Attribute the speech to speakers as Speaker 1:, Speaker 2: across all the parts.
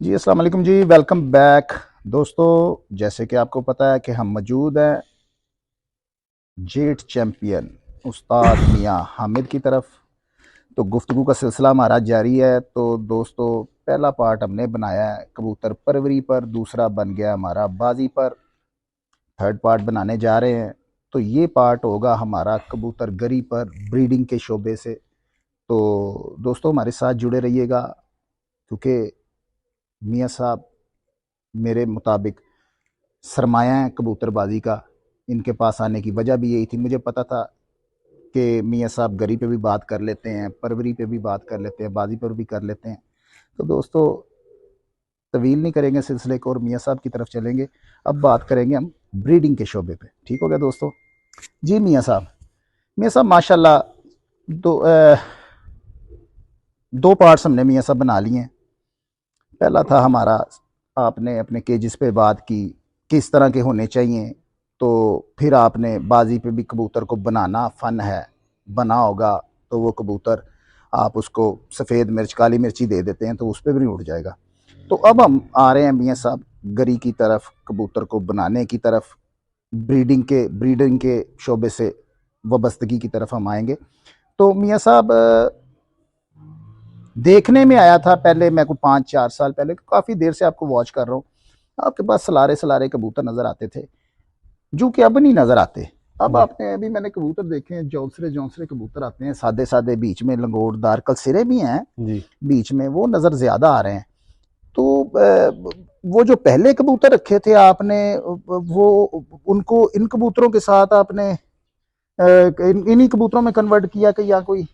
Speaker 1: जी अस्सलाम वालेकुम जी, welcome back. दोस्तों, जैसे कि आपको पता है कि हम मौजूद हैं जेट चैम्पियन उस्ताद मियां हामिद की तरफ। तो गुफ्तगू का सिलसिला हमारा जारी है। तो दोस्तों, पहला पार्ट हमने बनाया है कबूतर परवरी पर, दूसरा बन गया हमारा बाजी पर, थर्ड पार्ट बनाने जा रहे हैं। तो ये पार्ट होगा हमारा कबूतर गरी पर, ब्रीडिंग के शोबे से। तो दोस्तों, हमारे साथ जुड़े रहिएगा, क्योंकि मियां साहब मेरे मुताबिक सरमाया है कबूतरबाजी का। इनके पास आने की वजह भी यही थी। मुझे पता था कि मियाँ साहब गरी पे भी बात कर लेते हैं, परवरी पे भी बात कर लेते हैं, बाजी पर भी कर लेते हैं। तो दोस्तों, तवील नहीं करेंगे सिलसिले को और मियाँ साहब की तरफ चलेंगे। अब बात करेंगे हम ब्रीडिंग के शोबे पे। ठीक हो गया दोस्तों? जी मियाँ साहब माशाल्लाह। दो दो पार्ट्स हमने मियाँ साहब बना लिए हैं। पहला था हमारा, आपने अपने केजेस पे बात की किस तरह के होने चाहिए। तो फिर आपने बाजी पे भी कबूतर को बनाना फ़न है, बना होगा तो वो कबूतर आप उसको सफ़ेद मिर्च काली मिर्ची दे देते हैं तो उस पर भी नहीं उड़ जाएगा। तो अब हम आ रहे हैं मियाँ साहब गरी की तरफ, कबूतर को बनाने की तरफ, ब्रीडिंग के शोबे से वाबस्तगी की तरफ हम आएंगे। तो मियाँ साहब, देखने में आया था पहले, मैं को 5-4 साल पहले, काफ़ी देर से आपको वॉच कर रहा हूँ, आपके पास सलारे सलारे कबूतर नज़र आते थे जो कि अब नहीं नज़र आते। अब
Speaker 2: जी
Speaker 1: आपने अभी मैंने कबूतर देखे हैं, जौसरे जौसरे कबूतर आते हैं, सादे सादे, बीच में लंगोटदार कल सिरे भी हैं,
Speaker 2: जी।
Speaker 1: बीच में वो नज़र ज़्यादा आ रहे हैं। तो वो जो पहले कबूतर रखे थे आपने, वो उनको इन कबूतरों के साथ आपने इन्हीं कबूतरों में कन्वर्ट किया कि या कोई,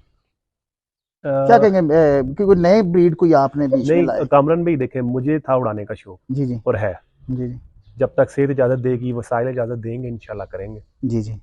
Speaker 1: क्या
Speaker 2: अ,
Speaker 1: कहेंगे, कि कोई नए ब्रीड कोई आपने बीच में
Speaker 2: नहीं
Speaker 1: लाए?
Speaker 2: कामरान भाई देखें, मुझे था उड़ाने का शौक
Speaker 1: जी जी।
Speaker 2: और है।
Speaker 1: जी जी।
Speaker 2: जब तक सेहत इजाज़त देगी, वसाइल इजाज़त देंगे, इंशाल्लाह करेंगे।
Speaker 1: जी जी।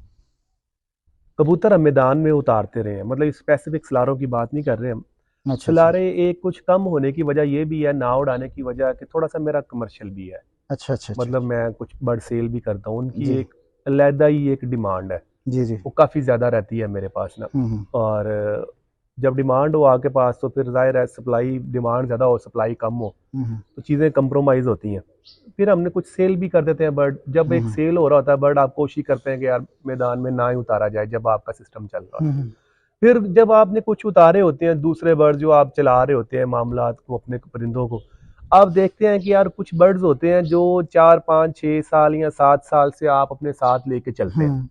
Speaker 2: कबूतर हम मैदान में उतारते रहे हैं, मतलब स्पेसिफिक सलारों की बात नहीं कर रहे हम।
Speaker 1: अच्छा अच्छा।
Speaker 2: सलारे एक कुछ कम होने की वजह यह भी है, ना उड़ाने की वजह कि थोड़ा सा मेरा कमर्शियल भी है।
Speaker 1: अच्छा अच्छा अच्छा।
Speaker 2: मतलब मैं कुछ बर्ड सेल भी करता हूँ, उनकी
Speaker 1: जी
Speaker 2: एक अलहदा ही एक डिमांड है।
Speaker 1: जी जी।
Speaker 2: वो काफ़ी ज़्यादा रहती है मेरे पास ना।
Speaker 1: हम्म।
Speaker 2: और जब डिमांड हो आपके पास तो फिर ज़ाहिर है, सप्लाई डिमांड ज़्यादा हो सप्लाई कम हो
Speaker 1: हम्म।
Speaker 2: तो चीज़ें कंप्रोमाइज़ होती हैं। फिर हमने कुछ सेल भी कर देते हैं बर्ड। जब एक
Speaker 1: हम्म।
Speaker 2: सेल हो रहा होता है बर्ड, आप कोशिश करते हैं कि यार मैदान में ना ही उतारा जाए जब आपका सिस्टम चल रहा है।
Speaker 1: हम्म।
Speaker 2: फिर जब आपने कुछ उतारे होते हैं दूसरे बर्ड जो आप चला रहे होते हैं मामलात को, अपने परिंदों को, आप देखते हैं कि यार कुछ बर्ड्स होते हैं जो 4 5 6 साल या 7 साल से आप अपने साथ लेके चलते हैं
Speaker 1: हम्म।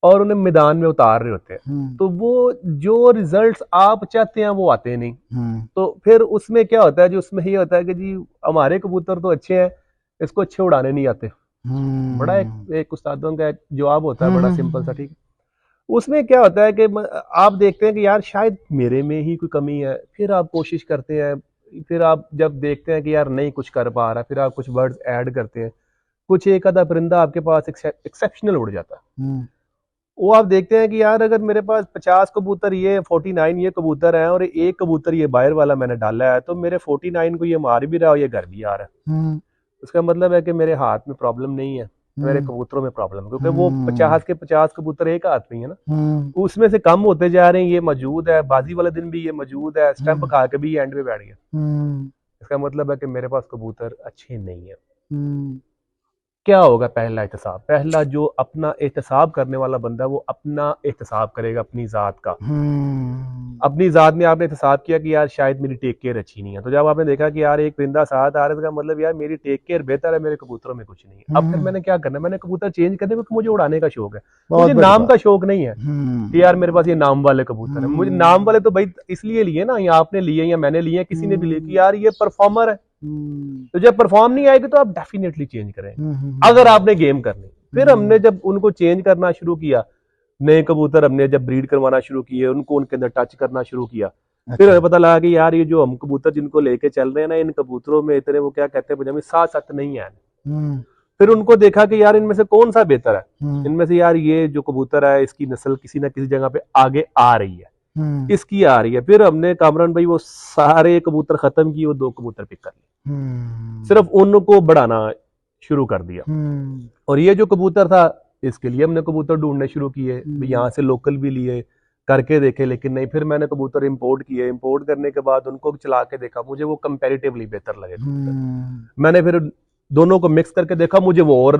Speaker 2: और उन्हें मैदान में उतार रहे होते हैं।
Speaker 1: हम्म।
Speaker 2: तो वो जो रिजल्ट्स आप चाहते हैं वो आते नहीं।
Speaker 1: हम्म।
Speaker 2: तो फिर उसमें क्या होता है, जो उसमें ये होता है कि जी हमारे कबूतर तो अच्छे हैं, इसको अच्छे उड़ाने नहीं आते। बड़ा
Speaker 1: हम्म।
Speaker 2: एक उस्तादों का एक जवाब होता है,
Speaker 1: हम्म।
Speaker 2: बड़ा सिंपल सा, ठीक है। उसमें क्या होता है कि आप देखते हैं कि यार शायद मेरे में ही कोई कमी है, फिर आप कोशिश करते हैं। फिर आप जब देखते हैं कि यार नहीं कुछ कर पा रहा, फिर आप कुछ वर्ड्स ऐड करते हैं। कुछ एक आधा परिंदा आपके पास एक्सेप्शनल उड़ जाता है।
Speaker 1: हम्म।
Speaker 2: वो आप देखते हैं कि यार अगर मेरे पास 50 कबूतर, ये 49 ये कबूतर हैं और एक कबूतर ये बाहर वाला मैंने डाला है, तो मेरे 49 को ये मार भी रहा है और ये घर भी आ रहा है।
Speaker 1: हम्म।
Speaker 2: उसका मतलब है कि मेरे हाथ में प्रॉब्लम नहीं है, मेरे
Speaker 1: हम्म।
Speaker 2: कबूतरों में प्रॉब्लम है, क्योंकि वो
Speaker 1: हम्म।
Speaker 2: 50 के 50 कबूतर एक हाथ में ही है ना।
Speaker 1: हम्म।
Speaker 2: उसमें से कम होते जा रहे हैं, ये मौजूद है, बाजी वाले दिन भी ये मौजूद है, स्टंप
Speaker 1: हम्म।
Speaker 2: खा के भी एंड पे बैठ गया।
Speaker 1: हम्म।
Speaker 2: इसका मतलब है कि मेरे पास कबूतर अच्छे नहीं है।
Speaker 1: हम्म।
Speaker 2: क्या होगा पहला एहतसाब? पहला जो अपना एहतसाब करने वाला बंदा है वो अपना एहतसाब करेगा अपनी ज़ात का।
Speaker 1: हम्म।
Speaker 2: अपनी ज़ात में आपने एहतसाब किया कि यार शायद मेरी टेक केयर अच्छी नहीं है, तो जब आपने देखा कि यार एक परिंदा साथ आ रहा है, तो मतलब यार मेरी टेक केयर बेहतर है, मेरे कबूतरों में कुछ नहीं है। अब फिर
Speaker 1: हम्म।
Speaker 2: मैंने क्या करना है, मैंने कबूतर चेंज करने, क्योंकि मुझे उड़ाने का शौक है।
Speaker 1: बहुत
Speaker 2: मुझे
Speaker 1: बड़ी
Speaker 2: नाम
Speaker 1: बात।
Speaker 2: का शौक नहीं है कि यार मेरे पास ये नाम वाले कबूतर है। मुझे नाम वाले
Speaker 1: हम्म।
Speaker 2: तो भाई इसलिए लिए ना, या आपने लिए या मैंने लिए, किसी ने भी लिए, कि
Speaker 1: हम्म।
Speaker 2: यार ये परफॉर्मर है।
Speaker 1: हम्म।
Speaker 2: तो जब परफॉर्म नहीं आएगी तो आप डेफिनेटली चेंज करेंगे, अगर
Speaker 1: हम्म।
Speaker 2: आपने गेम करनी। फिर हमने
Speaker 1: हम्म।
Speaker 2: जब उनको चेंज करना शुरू किया, नए कबूतर हमने जब ब्रीड करवाना शुरू किए, उनको उनके अंदर टच करना शुरू किया, फिर
Speaker 1: अच्छा।
Speaker 2: हमें पता लगा कि यार ये जो हम कबूतर जिनको लेके चल रहे हैं ना, इन कबूतरों में इतने, वो क्या कहते हैं पंजाबी, सात सत नहीं है।
Speaker 1: हम्म।
Speaker 2: फिर उनको देखा कि यार इनमें से कौन सा बेहतर है।
Speaker 1: हम्म।
Speaker 2: इनमें से यार ये जो कबूतर है इसकी नस्ल किसी ना किसी जगह पे आगे आ रही है,
Speaker 1: हम्म।
Speaker 2: इसकी आ रही है। फिर हमने कामरान भाई वो सारे कबूतर खत्म किए, वो दो कबूतर पिक कर लिए,
Speaker 1: हम्म।
Speaker 2: सिर्फ उनको बढ़ाना शुरू कर दिया। और ये जो कबूतर था, इसके लिए हमने कबूतर ढूंढने शुरू किए, यहाँ
Speaker 1: हम्म।
Speaker 2: से लोकल भी लिए, करके देखे, लेकिन नहीं। फिर मैंने कबूतर इंपोर्ट किए, इंपोर्ट करने के बाद उनको चला के देखा, मुझे वो कंपैरेटिवली बेहतर लगे कबूतर। मैंने फिर दोनों को मिक्स करके देखा, मुझे वो और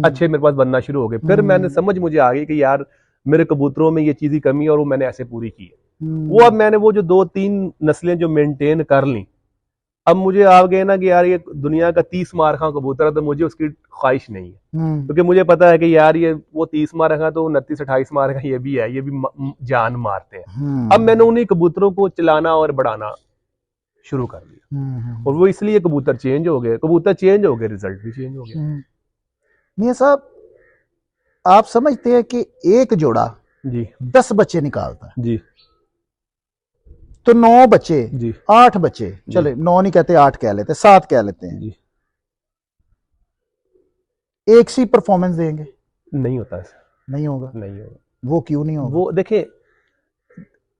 Speaker 2: अच्छे मेरे पास बनना शुरू हो गए। फिर मैंने समझ मुझे आ गई कि यार मेरे कबूतरों में ये चीज की कमी है, और वो मैंने ऐसे पूरी की है। वो अब मैंने वो जो 2-3 नस्लें जो मेंटेन कर ली, अब मुझे आ गए ना कि यार ये दुनिया का 30 मारखा कबूतर है, तो मुझे उसकी ख्वाहिश नहीं है, क्योंकि मुझे पता है कि यार ये वो 30 मारखा तो 29-28 मारखा ये भी है, ये भी जान मारते हैं। अब मैंने उन्हीं कबूतरों को चलाना और बढ़ाना शुरू कर दिया, और वो इसलिए कबूतर चेंज हो गए, रिजल्ट भी चेंज हो गया।
Speaker 1: मियां साहब, आप समझते हैं कि एक जोड़ा
Speaker 2: जी
Speaker 1: 10 बच्चे निकालता है,
Speaker 2: जी
Speaker 1: तो 9 बच्चे,
Speaker 2: जी
Speaker 1: 8 बच्चे, चले 9 नहीं कहते, 8 कह लेते, 7 कह लेते हैं,
Speaker 2: जी।
Speaker 1: एक सी परफॉर्मेंस देंगे?
Speaker 2: नहीं होता ऐसा,
Speaker 1: नहीं होगा।
Speaker 2: नहीं होगा।
Speaker 1: वो क्यों नहीं होगा?
Speaker 2: वो देखिए,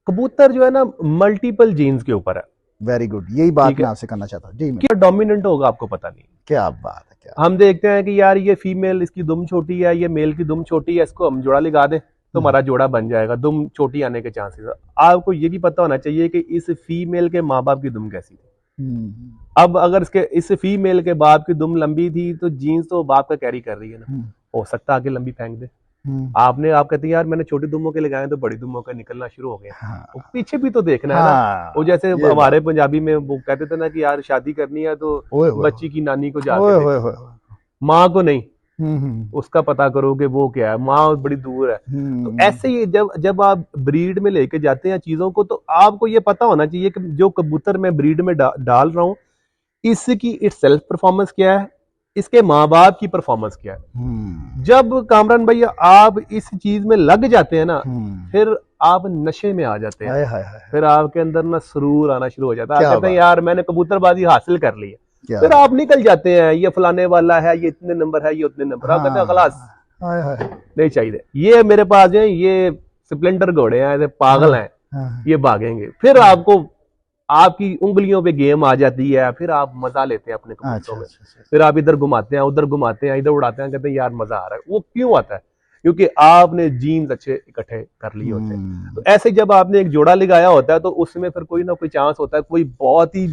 Speaker 2: कबूतर जो है ना मल्टीपल जीन्स के ऊपर है।
Speaker 1: वेरी गुड, यही बात मैं आपसे करना चाहता हूँ जी।
Speaker 2: क्या डोमिनेंट होगा आपको पता नहीं।
Speaker 1: क्या बात है, क्या
Speaker 2: हम देखते हैं कि यार ये फीमेल, इसकी दुम छोटी है, ये मेल की दुम छोटी है, इसको हम जोड़ा लगा दें तो हमारा जोड़ा बन जाएगा, दुम छोटी आने के चांसेस। आपको ये भी पता होना चाहिए कि इस फीमेल के माँ बाप की दुम कैसी थी। अब अगर इस फीमेल के बाप की दुम लंबी थी, तो जीन्स तो बाप का कैरी कर रही है ना, हो सकता है आगे लंबी फेंक दे। आप कहते हैं यार मैंने छोटी दुमों के लगाए तो बड़ी दुमों का निकलना शुरू हो गया।
Speaker 1: हाँ,
Speaker 2: पीछे भी तो देखना है ना। वो जैसे हमारे पंजाबी में वो कहते थे ना कि यार शादी करनी है तो बच्ची की नानी को जाके देखो, माँ को नहीं, उसका पता करो कि वो क्या है, माँ बड़ी दूर है। तो ऐसे ही जब आप ब्रीड में लेके जाते हैं चीजों को, तो आपको ये पता होना चाहिए कि जो कबूतर मैं ब्रीड में डाल रहा हूँ, इसकी इट्स सेल्फ परफॉर्मेंस क्या है, इसके माँ बाप की परफॉर्मेंस क्या है। जब कामरान भैया आप इस चीज में लग जाते हैं ना, फिर आप नशे में आ जाते हैं। फिर आपके अंदर ना सुरूर आना शुरू हो जाता है। आप कहते हैं यार मैंने कबूतरबाजी हासिल कर ली है, फिर आप निकल जाते हैं, ये फलाने वाला है, ये इतने नंबर है, ये उतने नंबर। आप कहते हैं खलास नहीं चाहिए, ये मेरे पास है, ये स्प्लेंडर घोड़े हैं, ऐसे पागल हैं, ये भागेंगे। फिर आपको आपकी उंगलियों पे गेम आ जाती है, फिर आप मजा लेते हैं अपने कबूतरों में। फिर आप इधर घुमाते हैं, उधर घुमाते हैं, इधर उड़ाते हैं, कहते हैं यार मजा आ रहा है। वो क्यों आता है? क्योंकि आपने जीन्स अच्छे इकट्ठे कर लिए होते हैं। तो ऐसे जब आपने एक जोड़ा लगाया होता है, तो उसमें फिर कोई ना कोई चांस होता है, कोई बहुत ही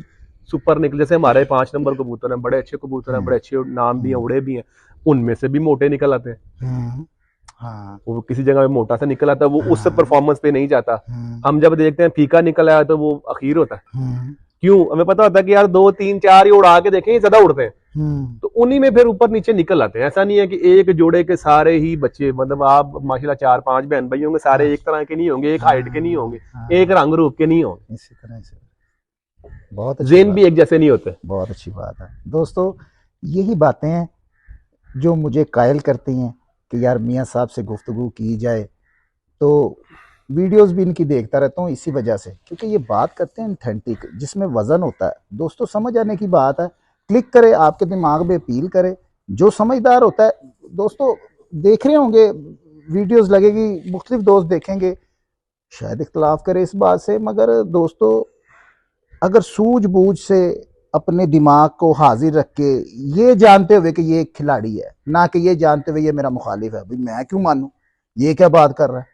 Speaker 2: सुपर निकले। जैसे हमारे 5 नंबर कबूतर हैं, बड़े अच्छे कबूतर हैं, बड़े अच्छे नाम भी हैं, उड़े भी हैं, उनमें से भी मोटे निकल आते हैं। वो किसी जगह में मोटा सा निकल आता है, वो उस परफॉर्मेंस पे नहीं जाता। हम जब देखते हैं फीका निकल आया तो वो अखीर होता है। क्यों? हमें पता होता है कि यार 2, 3, 4 ही उड़ा के देखें, ज्यादा उड़ते हैं, तो उन्हीं में फिर ऊपर नीचे निकल आते हैं। ऐसा नहीं है कि एक जोड़े के सारे ही बच्चे, मतलब आप माशाल्लाह 4-5 बहन भाई होंगे, सारे एक तरह के नहीं होंगे, एक हाइट के नहीं होंगे, एक रंग रूप के नहीं होंगे,
Speaker 1: इसी तरह से बहुत
Speaker 2: जेन भी एक जैसे नहीं होते।
Speaker 1: बहुत अच्छी बात है दोस्तों, यही बातें हैं जो मुझे कायल करती हैं कि यार मियाँ साहब से गुफ्तगू की जाए। तो वीडियोस भी इनकी देखता रहता हूँ इसी वजह से, क्योंकि ये बात करते हैं ऑथेंटिक, जिसमें वजन होता है। दोस्तों समझ आने की बात है, क्लिक करे, आपके दिमाग में अपील करे। जो समझदार होता है, दोस्तों देख रहे होंगे वीडियोस लगेगी, मुख्तलिफ दोस्त देखेंगे, शायद इख्तलाफ करे इस बात से, मगर दोस्तों अगर सूझबूझ से अपने दिमाग को हाजिर रख के, ये जानते हुए कि ये एक खिलाड़ी है, ना कि ये जानते हुए ये मेरा मुखालिफ है, भाई मैं क्यों मानूं, ये क्या बात कर रहा है।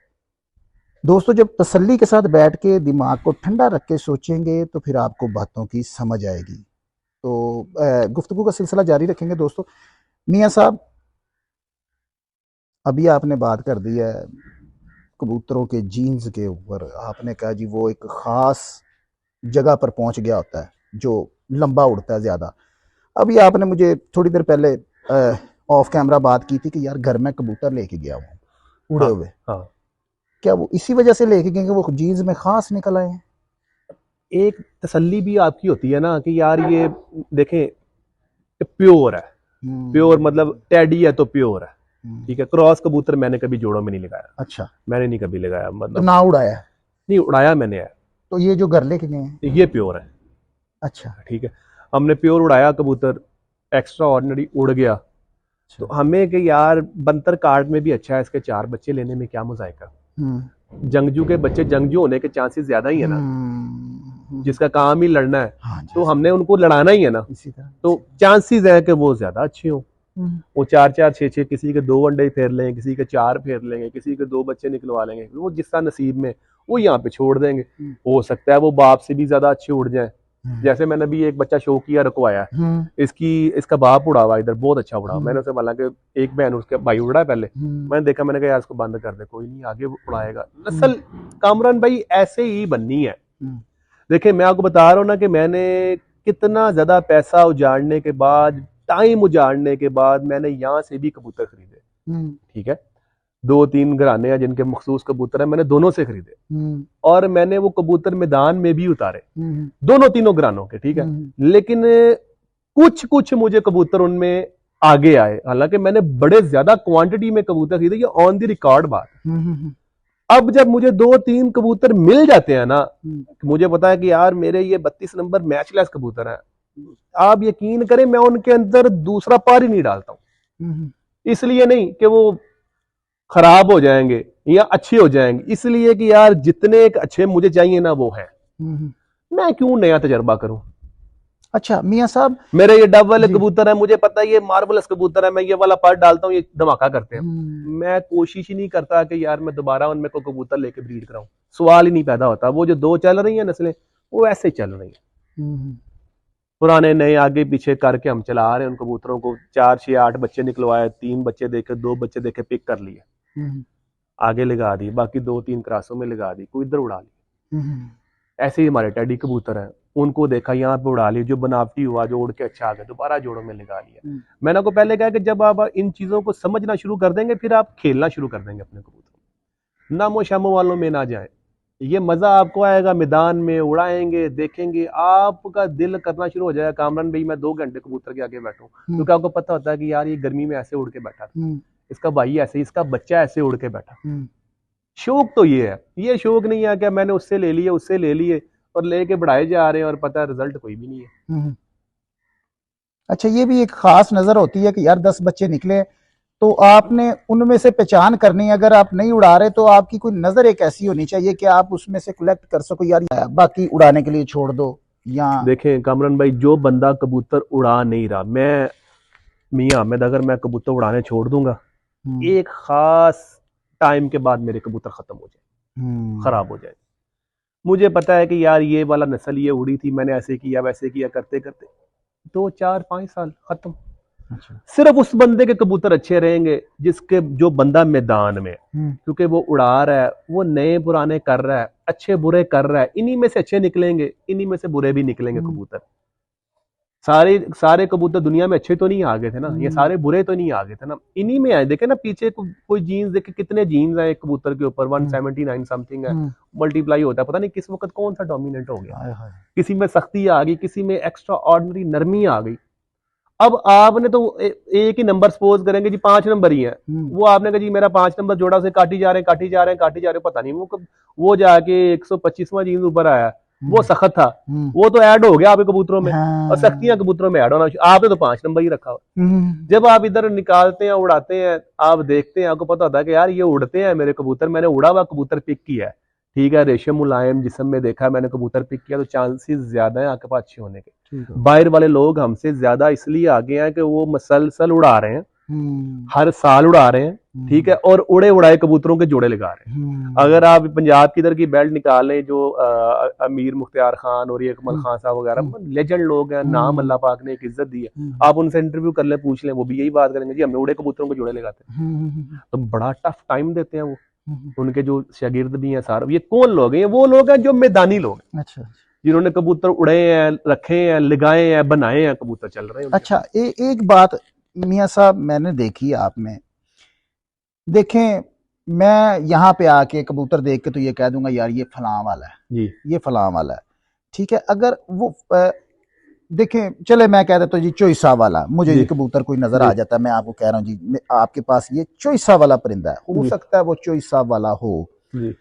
Speaker 1: दोस्तों जब तसल्ली के साथ बैठ के दिमाग को ठंडा रख के सोचेंगे, तो फिर आपको बातों की समझ आएगी। तो गुफ्तगू का सिलसिला जारी रखेंगे दोस्तों। मियाँ साहब, अभी आपने बात कर दी है कबूतरों के जीन्स के ऊपर। आपने कहा जी वो एक ख़ास जगह पर पहुंच गया होता है जो लंबा उड़ता है ज़्यादा। अभी आपने मुझे थोड़ी देर पहले ऑफ कैमरा बात की थी कि यार घर में कबूतर लेके गया हूँ उड़े हुए।
Speaker 2: हाँ।
Speaker 1: क्या वो इसी वजह से लेके गए कि वो जीन्स में खास निकल आए हैं?
Speaker 2: एक तसल्ली भी आपकी होती है ना कि यार ये देखें प्योर है, प्योर मतलब टेडी है तो प्योर है, ठीक है। क्रॉस कबूतर मैंने कभी जोड़ों में नहीं लगाया।
Speaker 1: अच्छा,
Speaker 2: मैंने नहीं कभी लगाया, मतलब
Speaker 1: तो ना उड़ाया?
Speaker 2: नहीं उड़ाया मैंने है।
Speaker 1: तो ये जो घर लेके गए हैं
Speaker 2: ये प्योर है।
Speaker 1: अच्छा,
Speaker 2: ठीक है, हमने प्योर उड़ाया कबूतर, एक्स्ट्रा ऑर्डिनरी उड़ गया। तो हमें कि यार बंतर कार्ड में भी अच्छा है, इसके 4 बच्चे लेने में क्या मुजायका। जंगजू के बच्चे जंगजू होने के चांसेस ज्यादा ही है ना, जिसका काम ही लड़ना है। तो हमने उनको लड़ाना ही है ना,
Speaker 1: इसी तरह
Speaker 2: तो चांसेस है कि वो ज्यादा अच्छे हो। वो 4-4 6-6 किसी के 2 अंडे फेर लेंगे, किसी के 4 फेर लेंगे, किसी के 2 बच्चे निकलवा लेंगे, वो जिसका नसीब में वो यहाँ पे छोड़ देंगे। हो सकता है वो बाप से भी ज्यादा अच्छे उड़ जाए। जैसे मैंने अभी एक बच्चा शो किया, रखवाया, इसका बाप उड़ा हुआ इधर, बहुत अच्छा उड़ा। मैंने उसे बोला कि एक बहन उसके भाई उड़ा है पहले, मैंने देखा, मैंने कहा यार इसको बंद कर दे, कोई नहीं आगे उड़ाएगा। नस्ल कामरान भाई ऐसे ही बननी है। देखिए मैं आपको बता रहा हूँ ना कि मैंने कितना ज्यादा पैसा उजाड़ने के बाद, टाइम उजाड़ने के बाद मैंने यहाँ से भी कबूतर खरीदे। ठीक है, 2-3 घराने हैं जिनके मखसूस कबूतर है, मैंने दोनों से खरीदे और मैंने वो कबूतर मैदान में भी उतारे, दोनों तीनों घरानों के। ठीक है, लेकिन कुछ कुछ मुझे कबूतर उनमें आगे आए, हालांकि मैंने बड़े ज्यादा क्वांटिटी में कबूतर खरीदे, ये ऑन द रिकॉर्ड बात। अब जब मुझे 2-3 कबूतर मिल जाते हैं ना, मुझे पता है कि यार मेरे ये 32 नंबर मैचलेस कबूतर है, आप यकीन करें मैं उनके अंदर दूसरा पार ही नहीं डालता हूं। इसलिए नहीं कि वो खराब हो जाएंगे या अच्छे हो जाएंगे, इसलिए कि यार जितने एक अच्छे मुझे चाहिए ना वो है, मैं क्यों नया तजर्बा करूं।
Speaker 1: अच्छा मियां साहब,
Speaker 2: मेरे ये डब वाले कबूतर है, मुझे पता है ये मार्वलस कबूतर है, मैं ये वाला पार्ट डालता हूँ, ये धमाका करते हैं। मैं कोशिश ही नहीं करता कि यार मैं दोबारा उनमें को कबूतर लेके ब्रीड कराऊं, सवाल ही नहीं पैदा होता। वो जो 2 चल रही है नस्लें, वो ऐसे ही चल रही है, पुराने नए आगे पीछे करके हम चला रहे हैं उन कबूतरों को। 4-6-8 बच्चे निकलवाए, 3 बच्चे देखे, 2 बच्चे देखे, पिक कर लिए, आगे लगा दी, बाकी 2-3 क्रासों में लगा दी, कोई इधर उड़ा ली। ऐसे ही हमारे टेडी कबूतर हैं, उनको देखा यहाँ पे उड़ा ली, जो बनावटी हुआ, जो उड़ के अच्छा आ गया, दोबारा जोड़ों में लगा लिया। मैंने आपको पहले कहा कि जब आप इन चीजों को समझना शुरू कर देंगे, फिर आप खेलना शुरू कर देंगे अपने कबूतर। नामो शामो वालों में ना जाए, ये मजा आपको आएगा, मैदान में उड़ाएंगे, देखेंगे, आपका दिल करना शुरू हो जाएगा कामरान भाई मैं 2 घंटे कबूतर के आगे बैठूं, क्योंकि आपको पता होता है कि यार ये गर्मी में ऐसे उड़ के बैठा था, इसका भाई ऐसे, इसका बच्चा ऐसे उड़ के बैठा। शौक तो ये है, ये शौक नहीं है कि मैंने उससे ले लिए, उससे ले लिए और लेके बढ़ाए जा रहे हैं और पता है रिजल्ट कोई भी नहीं है।
Speaker 1: अच्छा, ये भी एक खास नजर होती है कि यार 10 बच्चे निकले तो आपने उनमें से पहचान करनी है, अगर आप नहीं उड़ा रहे तो आपकी कोई नजर एक ऐसी होनी चाहिए कि आप उसमें से कलेक्ट कर सको, यार बाकी उड़ाने के लिए छोड़ दो। या
Speaker 2: देखें कामरान भाई, जो बंदा कबूतर उड़ा नहीं रहा, मैं मियां अहमद, अगर मैं कबूतर उड़ाने छोड़ दूंगा, एक खास टाइम के बाद मेरे कबूतर खत्म हो जाए, खराब हो जाए। मुझे पता है कि यार ये वाला नस्ल ये उड़ी थी, मैंने ऐसे किया वैसे किया, करते करते 2-4-5 साल खत्म। अच्छा। सिर्फ उस बंदे के कबूतर अच्छे रहेंगे जिसके, जो बंदा मैदान में, क्योंकि वो उड़ा रहा है, वो नए पुराने कर रहा है, अच्छे बुरे कर रहा है, इन्हीं में से अच्छे निकलेंगे, इन्हीं में से बुरे भी निकलेंगे कबूतर। सारे कबूतर दुनिया में अच्छे तो नहीं आ गए थे ना, ये सारे बुरे तो नहीं आ गए थे ना, इन्हीं में आए। देखे ना पीछे कोई जीन्स देखे, कितने जीन्स है एक कबूतर के ऊपर, 179 समथिंग है, मल्टीप्लाई होता है, पता नहीं किस वक्त कौन सा डोमिनेंट हो गया, किसी में सख्ती आ गई, किसी में एक्स्ट्रा ऑर्डिनरी नरमी आ गई। अब आपने तो एक ही नंबर सपोज करेंगे जी 5 नंबर ही है, वो आपने कहा जी मेरा 5 नंबर जोड़ा से काटी जा रहे हैं, काटी जा रहे हैं, काटी जा रहे हैं, पता नहीं वो जाके 125वां जीन्स ऊपर आया, वो सख्त था, वो तो ऐड हो गया आपके कबूतरों में। और सख्तियां कबूतरों में ऐड होना, आपने तो 5 नंबर ही रखा हुआ। जब आप इधर निकालते हैं, उड़ाते हैं, आप देखते हैं, आपको पता होता है कि यार ये उड़ते हैं मेरे कबूतर, मैंने उड़ा हुआ कबूतर पिक किया है, ठीक है, रेशम मुलायम जिस्म में देखा मैंने कबूतर पिक किया, तो चांसेस ज्यादा है आपके पास अच्छे होने के। बाहर वाले लोग हमसे ज्यादा इसलिए आगे हैं कि वो मसलसल उड़ा रहे हैं, हर साल उड़ा रहे हैं, ठीक है, और उड़े उड़ाए कबूतरों के जोड़े लगा रहे हैं। अगर आप पंजाब की इधर की बेल्ट निकाल लें, जो अमीर मुख्तियार खान और ये कमल खान साहब वगैरह लेजेंड लोग हैं, नाम अल्लाह पाक ने एक इज्जत दी है, आप उनसे इंटरव्यू कर ले, पूछ लें, वो भी यही बात करेंगे, जी हमने उड़े कबूतरों के जोड़े लगाते हैं। तो बड़ा टफ टाइम देते हैं वो, उनके जो शागिर्द भी हैं सारे। ये कौन लोग हैं? वो लोग हैं जो मैदानी लोग हैं, अच्छा, जिन्होंने कबूतर उड़े हैं, रखे हैं, लगाए हैं, बनाए हैं, कबूतर चल रहे हैं।
Speaker 1: अच्छा, एक बात मियां साहब मैंने देखी आप में, देखें मैं यहाँ पे आके कबूतर देख के तो ये कह दूंगा यार ये फलां वाला है जी, ये फलां वाला है, ठीक है। अगर वो देखें, चले मैं कह देता हूँ जी चोइसा वाला, मुझे ये कबूतर कोई नजर आ जाता है, मैं आपको कह रहा हूँ जी आपके पास ये चोइसा वाला परिंदा है, हो सकता है वो चोइसा वाला हो जी।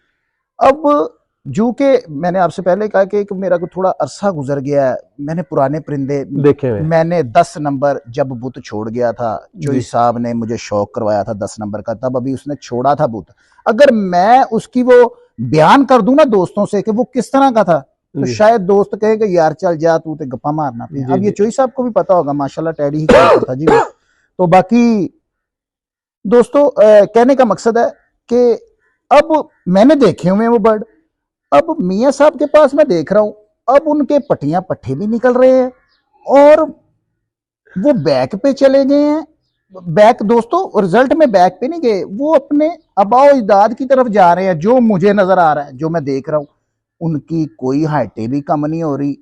Speaker 1: अब जो कि मैंने आपसे पहले कहा कि मेरा को थोड़ा अरसा गुजर गया है, मैंने पुराने परिंदे देखे, मैंने 10 नंबर जब बुत छोड़ गया था, चोई साहब ने मुझे शौक करवाया था 10 नंबर का, तब अभी उसने छोड़ा था बुत। अगर मैं उसकी वो बयान कर दूं ना दोस्तों से कि वो किस तरह का था, तो शायद दोस्त कहेगा यार चल जा तू तो गप्पा मारना पे। अब ये चोई साहब को भी पता होगा, माशाल्लाह टैडी ही करता था जी, तो बाकी दोस्तों कहने का मकसद है कि अब मैंने देखे हुए हैं वो बर्ड, अब मियाँ साहब के पास मैं देख रहा हूं, अब उनके पट्टियां पट्टे भी निकल रहे हैं और वो बैक पे चले गए हैं। बैक दोस्तों, रिजल्ट में बैक पे नहीं गए, वो अपने आबाओ अजदाद की तरफ जा रहे हैं, जो मुझे नजर आ रहा है, जो मैं देख रहा हूं। उनकी कोई हाइटें भी कम नहीं हो रही,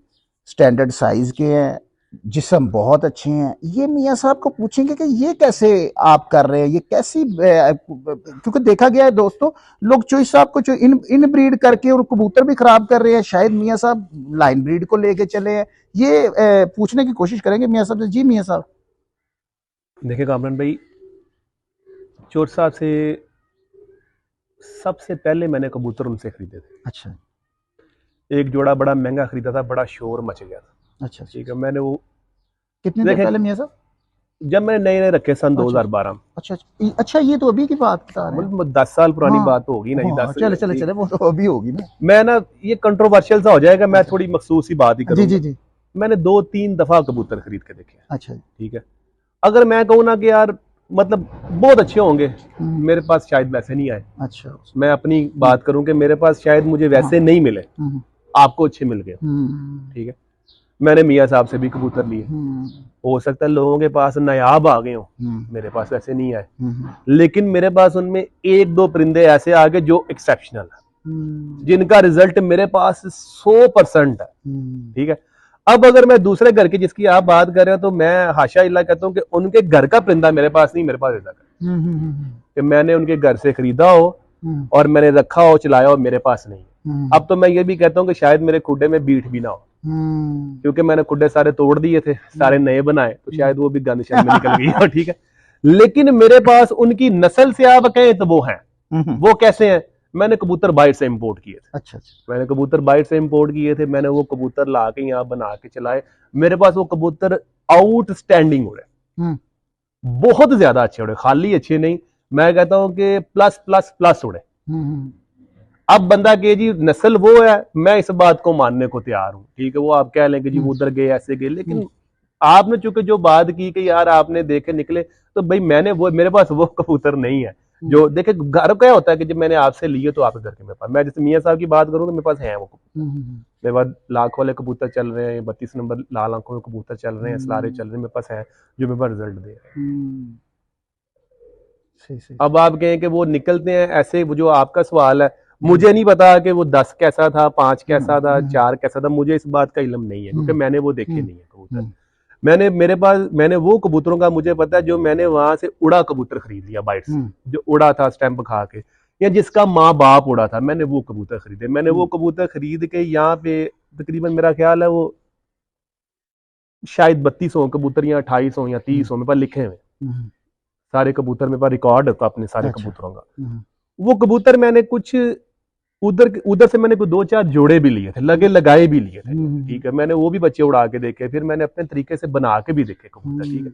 Speaker 1: स्टैंडर्ड साइज के हैं, जिस्म बहुत अच्छे हैं। ये मियाँ साहब को पूछेंगे कि ये कैसे आप कर रहे हैं, ये कैसी क्योंकि देखा गया है दोस्तों, लोग चॉइस साहब को इन ब्रीड करके और कबूतर भी खराब कर रहे हैं, शायद मियाँ साहब लाइन ब्रीड को लेके चले हैं। ये पूछने की कोशिश करेंगे मियाँ साहब से। जी मियाँ साहब।
Speaker 2: देखिए कामरान भाई, चोर साहब से सबसे पहले मैंने कबूतर उनसे खरीदे थे।
Speaker 1: अच्छा
Speaker 2: एक जोड़ा बड़ा महंगा खरीदा था, बड़ा शोर मच गया था।
Speaker 1: अच्छा
Speaker 2: ठीक है, मैंने वो
Speaker 1: कितने दिन पहले मियाँ साहब?
Speaker 2: जब मैंने नए नए रखे सन
Speaker 1: अच्छा
Speaker 2: 2012 में।
Speaker 1: अच्छा अच्छा, ये तो अभी की बात बता रहे हैं।
Speaker 2: मतलब 10 साल पुरानी
Speaker 1: हाँ,
Speaker 2: बात होगी ना, ये
Speaker 1: हाँ,
Speaker 2: 10।
Speaker 1: चले चले चले, वो तो अभी होगी ना।
Speaker 2: मैं ना, ये कंट्रोवर्शियल सा हो जाएगा, मैं थोड़ी मखसूस ही बात ही
Speaker 1: जी
Speaker 2: करूंगा।
Speaker 1: जी जी।
Speaker 2: मैंने 2-3 दफा कबूतर खरीद के देखे हैं।
Speaker 1: अच्छा जी।
Speaker 2: ठीक है, अगर मैं कहूँ ना कि यार मतलब बहुत अच्छे होंगे, मेरे पास शायद वैसे नहीं आए।
Speaker 1: अच्छा
Speaker 2: मैं अपनी बात करूं कि मेरे पास शायद मुझे वैसे नहीं मिले, आपको अच्छे मिल गए। ठीक है, मैंने मियाँ साहब से भी कबूतर लिए, हो सकता है लोगों के पास नायाब आ गए हो, मेरे पास वैसे नहीं आए, लेकिन मेरे पास उनमें 1-2 परिंदे ऐसे आ गए जो एक्सेप्शनल है, जिनका रिजल्ट मेरे पास 100% है। ठीक है, अब अगर मैं दूसरे घर की जिसकी आप बात कर रहे हो, तो मैं हाशा इल्ला कहता हूँ कि उनके घर का परिंदा मेरे पास नहीं, मेरे पास रिजल्ट है कि मैंने उनके घर से खरीदा हो और मैंने रखा हो, चलाया हो, मेरे पास नहीं। अब तो मैं ये भी कहता हूँ कि शायद मेरे खुडे में बीट भी ना हो, क्योंकि मैंने खुडे सारे तोड़ दिए थे, सारे नए बनाए, तो शायद वो भी गंद शंद में निकल गई हो। ठीक है, लेकिन मेरे पास उनकी नस्ल से आप कहें तो वो हैं। वो कैसे हैं? मैंने कबूतर बाहर से इंपोर्ट किए थे।
Speaker 1: अच्छा
Speaker 2: मैंने कबूतर बाहर से इंपोर्ट किए थे, मैंने वो कबूतर ला के यहाँ बना के चलाए। मेरे पास वो कबूतर आउटस्टैंडिंग उड़े, बहुत ज्यादा अच्छे उड़े, खाली अच्छे नहीं, मैं कहता हूं कि प्लस प्लस प्लस उड़े। अब बंदा कहे जी नस्ल वो है, मैं इस बात को मानने को तैयार हूं। ठीक है, वो आप कह लें कि जी वो उधर गए ऐसे गए, लेकिन आपने चूंकि जो बात की कि यार आपने देखे निकले, तो भाई मैंने वो, मेरे पास वो कबूतर नहीं है जो देखे। घर क्या होता है कि जब मैंने आपसे लिए तो आपके घर के मेरे पास, मैं जैसे मियाँ साहब की बात करूं तो मेरे पास है वो कबूतर। मेरे पास लाख वाले कबूतर चल रहे हैं, 32 नंबर लाल आंखों में कबूतर चल रहे हैं, सलारे चल रहे हैं, मेरे पास है जो मेरे पास रिजल्ट दे रहे हैं। अब आप कहें कि वो निकलते हैं ऐसे, वो जो आपका सवाल है, मुझे नहीं पता कि वो 10 कैसा था, 5 कैसा था, 4 कैसा था, मुझे इस बात का इल्म नहीं है, क्योंकि मैंने वो देखे नहीं है कबूतर। मैंने वो कबूतरों का मुझे पता है जो मैंने वहां से उड़ा कबूतर खरीद लिया बाइट से, जो उड़ा था स्टैंप खा के, या जिसका माँ बाप उड़ा था, मैंने वो कबूतर खरीदे। मैंने वो कबूतर खरीद के यहाँ पे तकरीबन मेरा ख्याल है वो शायद 3200 कबूतर या 2800 या 3000 मेरे पास लिखे हुए सारे कबूतर, मेरे पास रिकॉर्ड होता अपने सारे कबूतरों का। वो कबूतर मैंने कुछ उधर से मैंने कुछ 2-4 जोड़े भी लिए थे, लगे लगाए भी लिए थे। ठीक है, मैंने वो भी बच्चे उड़ा के देखे, फिर मैंने अपने तरीके से बना के भी देखे कबूतर। ठीक है,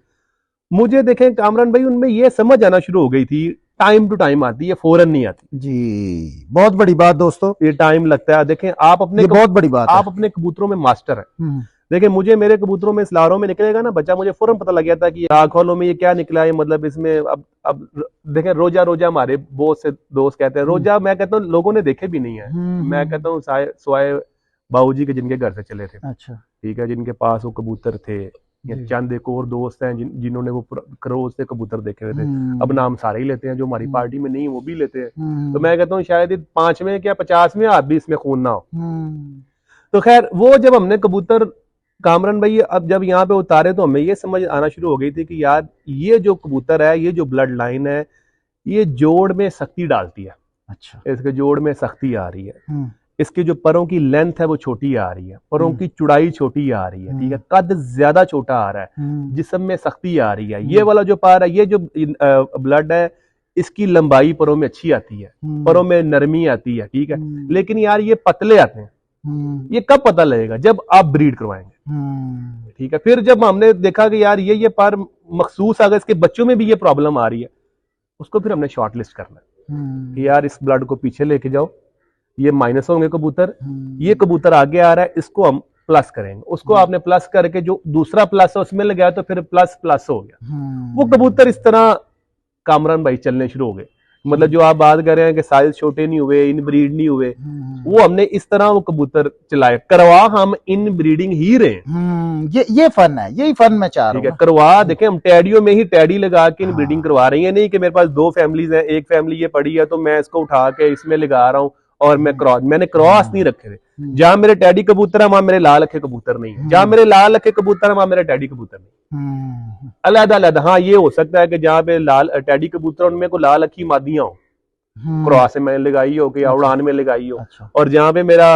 Speaker 2: मुझे देखे कामरान भाई उनमें ये समझ आना शुरू हो गई थी, टाइम टू टाइम आती है, फौरन नहीं आती
Speaker 1: जी। बहुत बड़ी बात दोस्तों,
Speaker 2: ये टाइम लगता है। देखें आप अपने,
Speaker 1: बहुत बड़ी बात
Speaker 2: आप अपने कबूतरों में मास्टर हैं। देखिए मुझे मेरे कबूतरों में सलारों में निकलेगा ना बच्चा, मुझे फौरन पता लग गया था कि आँख वालों में ये क्या निकला है, मतलब इसमें अब देखें रोजा रोजा हमारे बहुत से दोस्त कहते हैं रोजा, मैं कहता हूँ लोगों ने देखे भी नहीं है। मैं कहता हूँ स्वाय बाबूजी के जिनके घर से चले थे। अच्छा, ठीक है, जिनके पास वो कबूतर थे, या चंद एक और दोस्त हैं जिन्होंने वो क्रोज से कबूतर देखे हुए थे। अब नाम सारे ही लेते हैं, जो हमारी पार्टी में नहीं वो भी लेते हैं। तो मैं कहता हूँ शायद 5वें क्या 50वें आप भी इसमें खून ना हो। तो खैर वो जब हमने कबूतर कामरान भाई अब जब यहाँ पे उतारे तो हमें ये समझ आना शुरू हो गई थी कि यार ये जो कबूतर है, ये जो ब्लड लाइन है, ये जोड़ में सख्ती डालती है। अच्छा, इसके जोड़ में सख्ती आ रही है, इसकी जो परों की लेंथ है वो छोटी आ रही है, परों की चौड़ाई छोटी आ रही है। ठीक है, कद ज्यादा छोटा आ रहा है, जिस्म में सख्ती आ रही है। ये वाला जो पार है, ये जो ब्लड है, इसकी लंबाई परों में अच्छी आती है, परों में नरमी आती है। ठीक है, लेकिन यार ये पतले आते हैं। ये कब पता लगेगा? जब आप ब्रीड करवाएंगे। ठीक है, फिर जब हमने देखा कि यार ये पर मखसूस अगर इसके बच्चों में भी ये प्रॉब्लम आ रही है, उसको फिर हमने शॉर्ट लिस्ट करना है कि यार इस ब्लड को पीछे लेके जाओ, ये माइनस होंगे कबूतर, ये कबूतर आगे आ रहा है, इसको हम प्लस करेंगे उसको, आपने प्लस करके जो दूसरा प्लस है उसमें लगाया तो फिर प्लस प्लस हो गया। वो कबूतर इस तरह कामरान भाई चलने शुरू हो गए। मतलब जो आप बात कर रहे हैं कि साइज छोटे नहीं हुए, इन ब्रीड नहीं हुए, वो हमने इस तरह वो कबूतर चलाए। करवा हम इन ब्रीडिंग ही रहे हैं।
Speaker 1: ये फन है, यही फन मैं चाह रहा
Speaker 2: ठीक है,
Speaker 1: हूँ।
Speaker 2: करवा देखें हम टैडियो में ही टैडी लगा के इन
Speaker 1: हाँ।
Speaker 2: ब्रीडिंग करवा रही है। नहीं कि मेरे पास 2 फैमिलीज हैं, एक फैमिली ये पड़ी है तो मैं इसको उठा के इसमें लगा रहा हूँ और मैं क्रॉस, मैंने क्रॉस नहीं रखे थे। जहां मेरे टैडी कबूतर है वहां मेरे लाल अखे कबूतर नहीं है, जहां मेरे लाल अखे कबूतर है वहां मेरे टैडी कबूतर नहीं, अलग अलग। हाँ ये हो सकता है कि जहां पे लाल टैडी कबूतर उनमें को लाल अखी मादियां हो, क्रॉस में लगाई हो कि उड़ान में लगाई हो, और जहां पे मेरा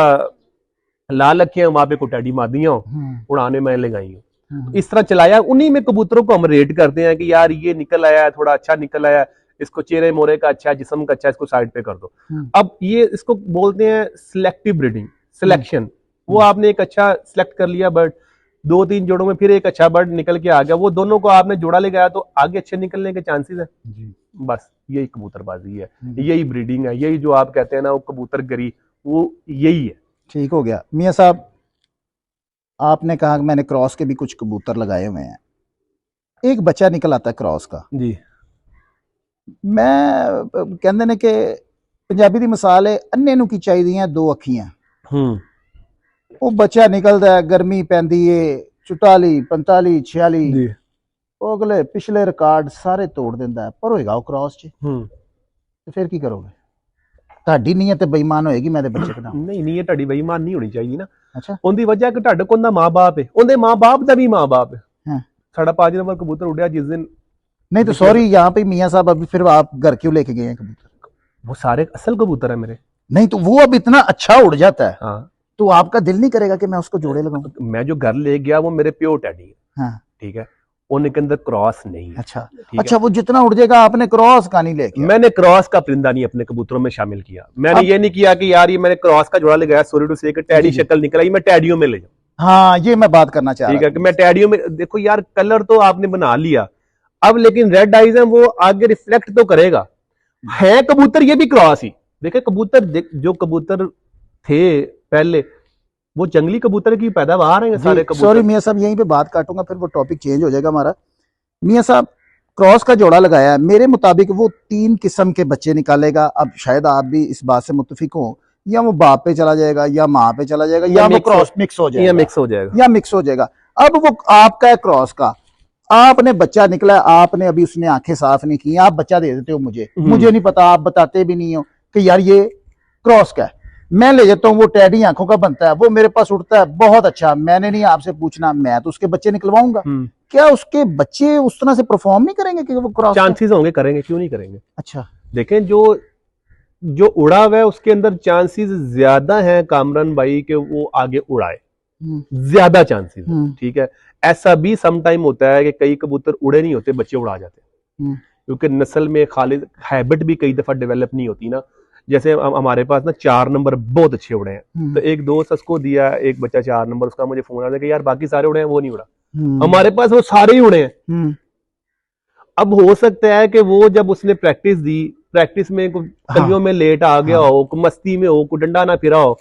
Speaker 2: लाल अखे हैं वहां पे को टैडी मादियां हो, उड़ान में मैंने लगाई हो। इस तरह चलाया। उन्हीं में कबूतरों को हम रेट करते हैं कि यार ये निकल आया है, थोड़ा अच्छा निकल आया है, इसको चेहरे मोरे का अच्छा है, जिस्म का अच्छा है, इसको साइड पे कर दो। अब ये इसको बोलते हैं सिलेक्टिव ब्रीडिंग, सिलेक्शन। वो आपने एक अच्छा सिलेक्ट कर लिया बर्ड, 2-3 जोड़ों में फिर एक अच्छा बर्ड निकल के आ गया, वो दोनों को आपने जोड़ा ले गया तो आगे अच्छे निकलने के चांसेस है। बस यही कबूतरबाजी है, यही ब्रीडिंग है, यही जो आप कहते हैं ना वो कबूतरगरी, वो यही है।
Speaker 1: ठीक हो गया मियां साहब, आपने कहा कि मैंने क्रॉस के भी कुछ कबूतर लगाए हुए हैं, एक बच्चा निकल आता है क्रॉस का
Speaker 2: जी।
Speaker 1: मैं कहते ने कि पंजाबी दी मिसाल है, अन्ने नूं की चाहिदियां 2 अखियां। वो बच्चा निकलता है, गर्मी पैंदी है, 44 45 46, वो अगले पिछले रिकॉर्ड सारे तोड़ देता है, पर होएगा वो क्रॉस च, तो फिर की करोगे? ਤੁਹਾਡੀ ਨੀਅਤ ਬੇਈਮਾਨ ਹੋਏਗੀ ਮੈਂ ਦੇ ਬੱਚੇ ਕਢਾਉਂ?
Speaker 2: ਨਹੀਂ, ਨੀਅਤ ਤੁਹਾਡੀ ਬੇਈਮਾਨ ਨਹੀਂ ਹੋਣੀ ਚਾਹੀਦੀ ਨਾ।
Speaker 1: ਅੱਛਾ,
Speaker 2: ਉਹਦੀ ਵਜ੍ਹਾ ਕਿ ਤੁਹਾਡੇ ਕੋਲ ਦਾ ਮਾਂ-ਬਾਪ ਹੈ, ਉਹਦੇ ਮਾਂ-ਬਾਪ ਦਾ ਵੀ ਮਾਂ-ਬਾਪ है।
Speaker 1: हाँ।
Speaker 2: साढ़ा 5 नंबर कबूतर उड़िया जिस दिन,
Speaker 1: नहीं तो सॉरी यहाँ पे मियाँ साहब अभी फिर आप घर क्यों लेके गए हैं कबूतर?
Speaker 2: वो सारे असल कबूतर है मेरे।
Speaker 1: नहीं तो वो अब इतना अच्छा उड़ जाता है,
Speaker 2: हाँ,
Speaker 1: तो आपका दिल नहीं करेगा कि मैं उसको जोड़े लगाऊं?
Speaker 2: मैं जो घर ले गया वो मेरे प्योर टैडी है।
Speaker 1: हाँ।
Speaker 2: ठीक है, उनके अंदर क्रॉस नहीं है।
Speaker 1: अच्छा अच्छा, वो जितना उड़ जाएगा आपने क्रॉस का नहीं लेके?
Speaker 2: मैंने क्रॉस का परिंदा नहीं अपने कबूतरों में शामिल किया। मैंने ये नहीं किया कि यार ये मैंने क्रॉस का जोड़ा लगाया, सॉरी टू से टैडी शक्ल निकल आई, मैं टैडियों में ले जाऊं।
Speaker 1: हाँ ये मैं बात करना चाह रहा हूं।
Speaker 2: ठीक है कि मैं टैडियों में, देखो यार कलर तो आपने बना लिया अब, लेकिन रेड आइज है वो आगे रिफ्लेक्ट तो करेगा। है कबूतर ये भी क्रॉस ही। देखे कबूतर जो कबूतर थे पहले वो जंगली कबूतर की पैदावार है सारे कबूतर।
Speaker 1: सॉरी मियां साहब यहीं पे बात काटूंगा, फिर वो टॉपिक चेंज हो जाएगा हमारा। मियां साहब क्रॉस का जोड़ा लगाया है, मेरे मुताबिक वो 3 किस्म के बच्चे निकालेगा। अब शायद आप भी इस बात से मुत्तफिक हो, या वो बाप पे चला जाएगा या माँ पे चला जाएगा, या वो क्रॉस मिक्स हो जाएगा, या मिक्स हो जाएगा। अब वो आपका है क्रॉस का, आपने बच्चा निकला, आपने अभी उसने आंखें साफ नहीं की, आप बच्चा दे देते हो मुझे नहीं पता, आप बताते भी नहीं हो कि यार ये क्रॉस का है। मैं ले जाता हूँ, वो टैडी आंखों का बनता है, वो मेरे पास उड़ता है, बहुत अच्छा, मैंने नहीं आपसे पूछना, मैं तो उसके बच्चे निकलवाऊंगा। क्या उसके बच्चे उस तरह से परफॉर्म नहीं करेंगे कि वो क्रॉस?
Speaker 2: चांसेस होंगे, करेंगे, क्यों नहीं करेंगे।
Speaker 1: अच्छा
Speaker 2: देखें जो उड़ा हुआ है उसके अंदर चांसेस ज्यादा हैं कामरान भाई के वो आगे उड़ाए, ज्यादा चांसेस। ठीक है, ऐसा भी सम टाइम होता है कि कई कबूतर उड़े नहीं होते, बच्चे उड़ा जाते हैं, क्योंकि नस्ल में खालिद हैबिट भी कई दफा डेवलप नहीं होती ना। जैसे हमारे पास ना 4 नंबर बहुत अच्छे उड़े हैं, तो एक दोस्त उसको दिया एक बच्चा 4 नंबर, उसका मुझे फोन आया कि यार बाकी सारे उड़े हैं, वो नहीं उड़ा। हमारे पास वो सारे ही उड़े हैं। अब हो सकता है कि वो जब उसने प्रैक्टिस दी, प्रैक्टिस में कलियों में लेट आ गया हो, मस्ती में हो, को डंडा ना फिरा हो,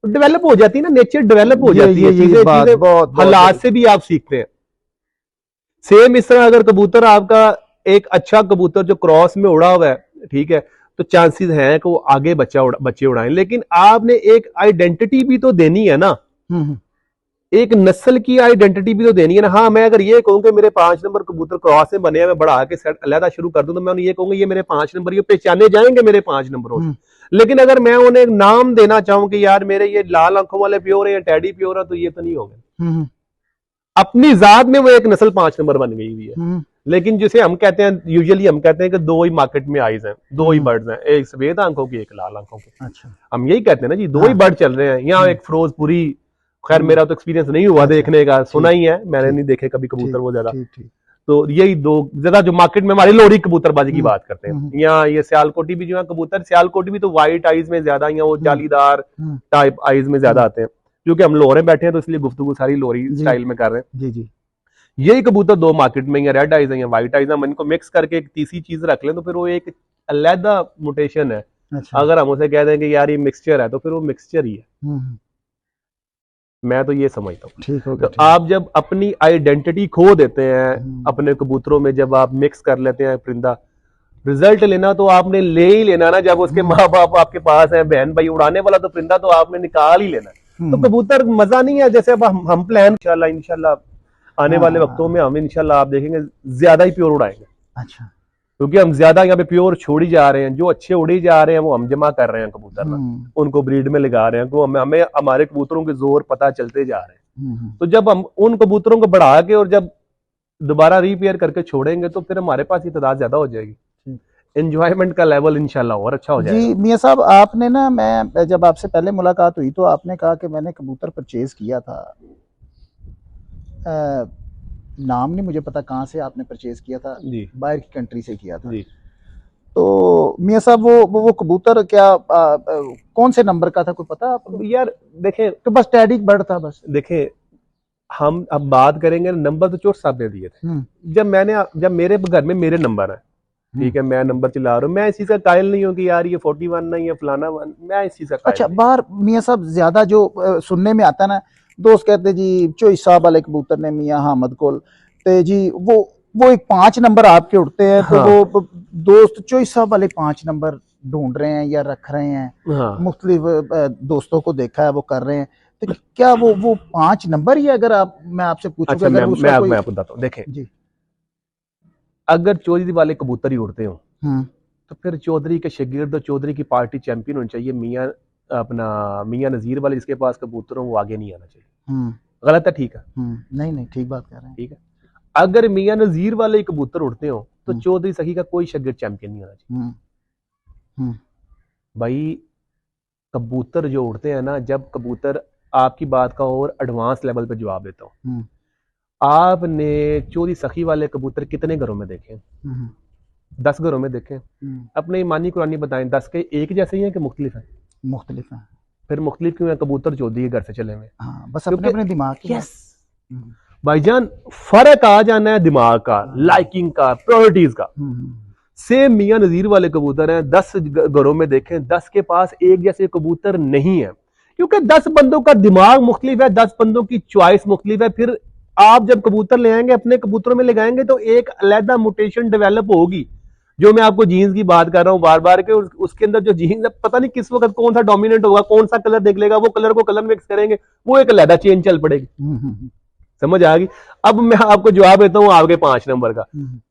Speaker 2: डेवलप हो जाती है ना, नेचर डेवलप हो जाती है, चीजें हालात से भी आप सीखते हैं। सेम इस तरह अगर कबूतर आपका एक अच्छा कबूतर जो क्रॉस में उड़ा हुआ है, ठीक है, तो चांसेस हैं कि वो आगे बच्चे उड़ाएं, लेकिन आपने एक आइडेंटिटी भी तो देनी है ना, एक नस्ल की आइडेंटिटी भी तो देनी है ना। हाँ, मैं अगर ये कहूँ कि मेरे 5 नंबर कबूतर क्रॉस में बने हैं, मैं बढ़ा के सेट अलहदा शुरू कर दूं, तो मैं उन्हें ये कहूंगा ये मेरे 5 नंबर, ये पहचाने जाएंगे मेरे 5 नंबरों से। लेकिन अगर मैं उन्हें एक नाम देना चाहूं कि यार मेरे ये लाल आंखों वाले प्योर है या टैडी प्योर है, तो ये तो नहीं होगा। अपनी जात में वो एक नस्ल 5 नंबर बन गई हुई है। लेकिन जिसे हम कहते हैं, यूजुअली हम कहते हैं कि 2 ही मार्केट में आइज हैं, 2 ही बर्ड्स हैं, एक सफेद आंखों की, एक लाल आंखों की। अच्छा, हम यही कहते हैं ना जी, 2 ही बर्ड चल रहे हैं यहाँ। एक फिरोजपुरी, खैर मेरा तो एक्सपीरियंस नहीं हुआ देखने का, सुना ही है, मैंने नहीं देखे कभी कबूतर वो ज्यादा। तो यही 2 ज्यादा जो मार्केट में हमारी लोरी कबूतरबाजी की बात करते हैं। यहाँ ये सियालकोटी भी जो है कबूतर, सियालकोटी भी तो व्हाइट आइज में ज्यादा, या वो जालीदार टाइप आइज में ज्यादा आते हैं। क्योंकि हम लोरे बैठे हैं तो इसलिए गुफ्तगू सारी लोरी स्टाइल में कर रहे हैं। जी जी, यही कबूतर 2 मार्केट में, या रेड आइज है या व्हाइट आइज है, हम इनको मिक्स करके एक तीसरी चीज रख लें तो फिर वो एक अलहदा मोटेशन है। अगर हम उसे कह दें कि यार ये मिक्सचर है, तो फिर वो मिक्सचर ही है। मैं तो ये समझता हूँ।
Speaker 1: ठीक हो
Speaker 2: तो
Speaker 1: गया।
Speaker 2: आप जब अपनी आइडेंटिटी खो देते हैं
Speaker 1: हम्म।
Speaker 2: अपने कबूतरों में, जब आप मिक्स कर लेते हैं परिंदा, रिजल्ट लेना तो आपने ले ही लेना ना। जब उसके माँ बाप आपके पास हैं, बहन भाई, उड़ाने वाला तो परिंदा तो आपने निकाल ही लेना। तो कबूतर मजा नहीं है। जैसे अब हम प्लान इंशाल्लाह इंशाल्लाह आने वाले वक्तों में हम इंशाल्लाह आप देखेंगे ज्यादा ही प्योर उड़ाएंगे,
Speaker 1: अच्छा।
Speaker 2: क्योंकि हम ज्यादा यहाँ पे प्योर छोड़ी जा रहे हैं। जो अच्छे उड़ी जा रहे हैं वो हम जमा कर रहे हैं कबूतर ना, उनको ब्रीड में लगा रहे हैं, तो हमें हमारे कबूतरों के जोर पता चलते जा रहे हैं। तो जब हम उन कबूतरों को बढ़ा के और जब दोबारा रिपेयर करके छोड़ेंगे तो फिर हमारे पास ये तादाद ज्यादा हो जाएगी, एंजॉयमेंट का लेवल इंशाल्लाह और अच्छा हो जाएगा।
Speaker 1: जी मियां साहब, आपने ना, मैं जब आपसे पहले मुलाकात हुई तो आपने कहा कि मैंने कबूतर परचेज किया था, नाम नहीं मुझे पता कहाँ से आपने परचेज किया था,
Speaker 2: जी
Speaker 1: बाहर की कंट्री से किया था।
Speaker 2: जी।
Speaker 1: तो मियां साहब वो कबूतर क्या कौन से नंबर का था, कोई पता आपको?
Speaker 2: यार देखें,
Speaker 1: तो बस टैडी बर्ड था बस।
Speaker 2: देखें हम अब बात करेंगे, नंबर तो चोट साहब ने दिए थे। जब मेरे घर में मेरे नंबर है, ठीक है, मैं नंबर चला रहा हूँ, मैं इस चीज का कायल नहीं हूँ कि यार ये 41 नहीं है फलाना वन, मैं इस चीज का कायल
Speaker 1: अच्छा,
Speaker 2: नहीं।
Speaker 1: बाहर मियां साहब ज्यादा जो सुनने में आता है ना, दोस्त कहते जी चोई साहब वाले कबूतर ने मियां हामद कोल ते जी वो एक 5 नंबर आपके उड़ते हैं, तो
Speaker 2: हाँ
Speaker 1: वो दोस्त चोई साहब वाले 5 नंबर ढूंढ रहे हैं या रख रहे हैं।
Speaker 2: हाँ।
Speaker 1: मुख्तलिफ दोस्तों को देखा है वो कर रहे हैं, तो क्या वो 5 नंबर ही है? अगर मैं आपसे पूछूं कि
Speaker 2: अच्छा,
Speaker 1: अगर उसका कोई।
Speaker 2: मैं आपको बताता हूँ। देखें,
Speaker 1: जी।
Speaker 2: अगर चौधरी वाले कबूतर ही उड़ते हो
Speaker 1: हम्म।
Speaker 2: तो फिर चौधरी के शागिर्द और चौधरी की पार्टी चैंपियन होनी चाहिए। मियां नजीर वाले जिसके पास कबूतर हो वो आगे नहीं आना चाहिए। गलत है? ठीक है।
Speaker 1: नहीं नहीं, ठीक बात कर रहे हैं।
Speaker 2: ठीक है, अगर मियां नजीर वाले कबूतर उड़ते हो तो चौधरी सखी का कोई शागिर्द चैंपियन नहीं होना चाहिए। भाई कबूतर जो उड़ते हैं ना, जब कबूतर, आपकी बात का और एडवांस लेवल पे जवाब देता हूँ, आपने चौधरी सखी वाले कबूतर कितने घरों में देखे? 10 घरों में देखे। अपने ईमानी कुरानी बताएं, 10 के एक जैसे ही हैं कि मुख्तलिफ हैं?
Speaker 1: मुख्तलिफ है।
Speaker 2: फिर मुख्तलिफ क्यों है? कबूतर चौधरी के घर से चले हुए।
Speaker 1: हाँ, बस अपने अपने दिमाग की
Speaker 2: यस भाईजान, फर्क आ जाना है दिमाग का, लाइकिंग का, प्रायोरिटीज का। सेम मियां नजीर वाले कबूतर हैं, 10 घरों में देखें, 10 के पास एक जैसे कबूतर नहीं है, क्योंकि 10 बंदों का दिमाग मुख्तलिफ है, 10 बंदों की चॉइस मुख्तलिफ है। फिर आप जब कबूतर ले आएंगे, अपने कबूतरों में लगाएंगे तो एक अलग म्यूटेशन डेवलप होगी। जो मैं आपको जीन्स की बात कर रहा हूँ बार बार के, उसके अंदर जो जीन्स है, पता नहीं किस वक्त कौन सा डोमिनेंट होगा, कौन सा कलर देख लेगा, वो कलर को कलर मिक्स करेंगे, वो एक अलग चेंज चल पड़ेगी। समझ आ गई? अब मैं आपको जवाब देता हूँ आपके 5 नंबर का।